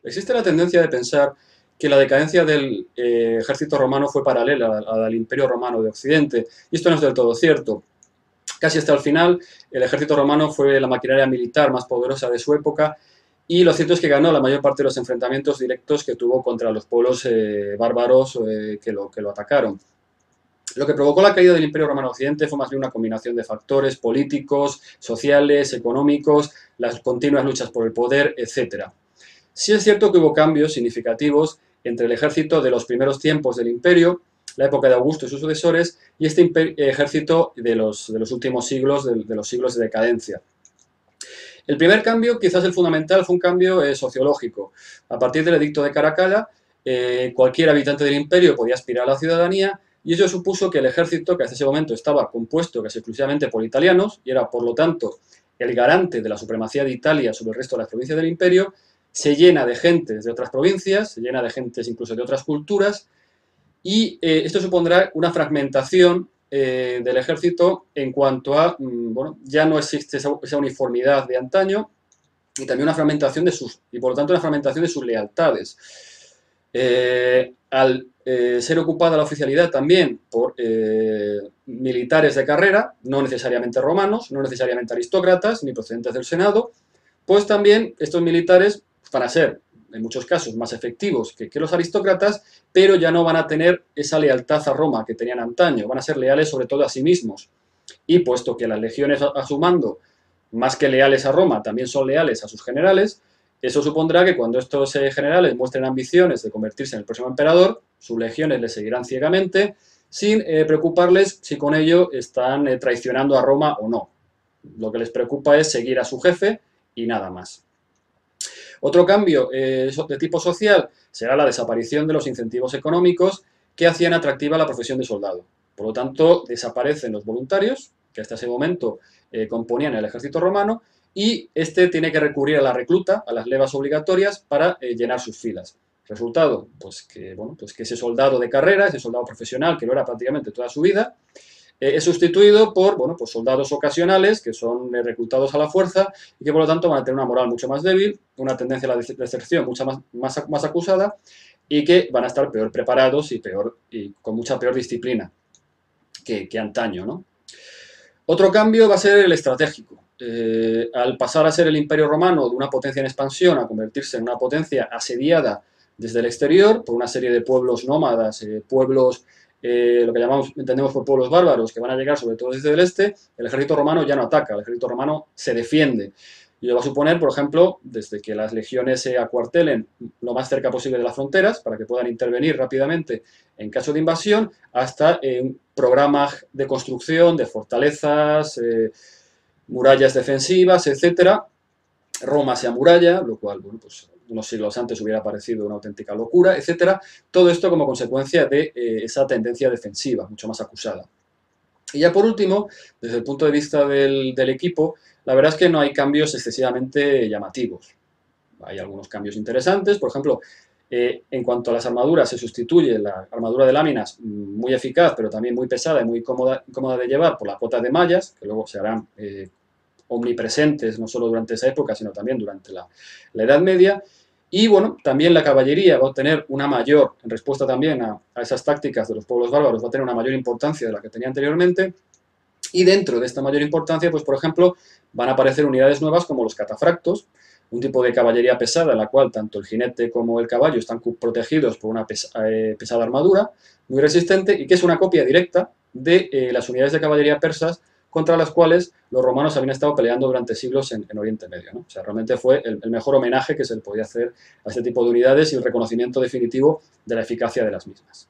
Existe la tendencia de pensar que la decadencia del ejército romano fue paralela a la del Imperio Romano de Occidente, y esto no es del todo cierto. Casi hasta el final, el ejército romano fue la maquinaria militar más poderosa de su época, y lo cierto es que ganó la mayor parte de los enfrentamientos directos que tuvo contra los pueblos bárbaros que lo atacaron. Lo que provocó la caída del Imperio Romano Occidente fue más bien una combinación de factores políticos, sociales, económicos, las continuas luchas por el poder, etc. Sí es cierto que hubo cambios significativos entre el ejército de los primeros tiempos del imperio, la época de Augusto y sus sucesores, y este ejército de los últimos siglos, de los siglos de decadencia. El primer cambio, quizás el fundamental, fue un cambio sociológico. A partir del edicto de Caracalla, cualquier habitante del imperio podía aspirar a la ciudadanía, y eso supuso que el ejército, que hasta ese momento estaba compuesto casi exclusivamente por italianos, y era por lo tanto el garante de la supremacía de Italia sobre el resto de las provincias del imperio, se llena de gentes de otras provincias, se llena de gentes incluso de otras culturas, y esto supondrá una fragmentación del ejército en cuanto a, bueno, ya no existe esa uniformidad de antaño, y también una fragmentación de sus, y por lo tanto una fragmentación de sus lealtades. Al ser ocupada la oficialidad también por militares de carrera, no necesariamente romanos, no necesariamente aristócratas, ni procedentes del Senado, pues también estos militares van a ser, en muchos casos, más efectivos que los aristócratas, pero ya no van a tener esa lealtad a Roma que tenían antaño, van a ser leales sobre todo a sí mismos. Y puesto que las legiones a su mando, más que leales a Roma, también son leales a sus generales, eso supondrá que cuando estos generales muestren ambiciones de convertirse en el próximo emperador, sus legiones le seguirán ciegamente, sin preocuparles si con ello están traicionando a Roma o no. Lo que les preocupa es seguir a su jefe y nada más. Otro cambio de tipo social será la desaparición de los incentivos económicos que hacían atractiva la profesión de soldado. Por lo tanto, desaparecen los voluntarios, que hasta ese momento componían el ejército romano, y este tiene que recurrir a la recluta, a las levas obligatorias, para llenar sus filas. Resultado, pues que, bueno, pues que ese soldado de carrera, ese soldado profesional, que lo era prácticamente toda su vida, es sustituido por, bueno, pues soldados ocasionales que son reclutados a la fuerza y que por lo tanto van a tener una moral mucho más débil, una tendencia a la deserción mucho más acusada, y que van a estar peor preparados y con mucha peor disciplina que antaño, ¿no? Otro cambio va a ser el estratégico. Al pasar a ser el Imperio Romano de una potencia en expansión a convertirse en una potencia asediada desde el exterior por una serie de pueblos nómadas, pueblos, lo que entendemos por pueblos bárbaros, que van a llegar sobre todo desde el este, el ejército romano ya no ataca, el ejército romano se defiende. Y lo va a suponer, por ejemplo, desde que las legiones se acuartelen lo más cerca posible de las fronteras para que puedan intervenir rápidamente en caso de invasión, hasta un programa de construcción de fortalezas, murallas defensivas, etcétera. Roma se amuralla, lo cual, bueno, pues unos siglos antes hubiera parecido una auténtica locura, etcétera. Todo esto como consecuencia de esa tendencia defensiva, mucho más acusada. Y ya por último, desde el punto de vista del equipo, la verdad es que no hay cambios excesivamente llamativos. Hay algunos cambios interesantes, por ejemplo, en cuanto a las armaduras, se sustituye la armadura de láminas, muy eficaz, pero también muy pesada y muy cómoda de llevar, por la cota de mallas, que luego se harán omnipresentes, no solo durante esa época, sino también durante la Edad Media. Y bueno, también la caballería va a obtener una mayor, en respuesta también a esas tácticas de los pueblos bárbaros, va a tener una mayor importancia de la que tenía anteriormente. Y dentro de esta mayor importancia, pues por ejemplo, van a aparecer unidades nuevas como los catafractos, un tipo de caballería pesada en la cual tanto el jinete como el caballo están protegidos por una pesada armadura, muy resistente, y que es una copia directa de las unidades de caballería persas contra las cuales los romanos habían estado peleando durante siglos en Oriente Medio, ¿no? O sea, realmente fue el mejor homenaje que se le podía hacer a este tipo de unidades y el reconocimiento definitivo de la eficacia de las mismas.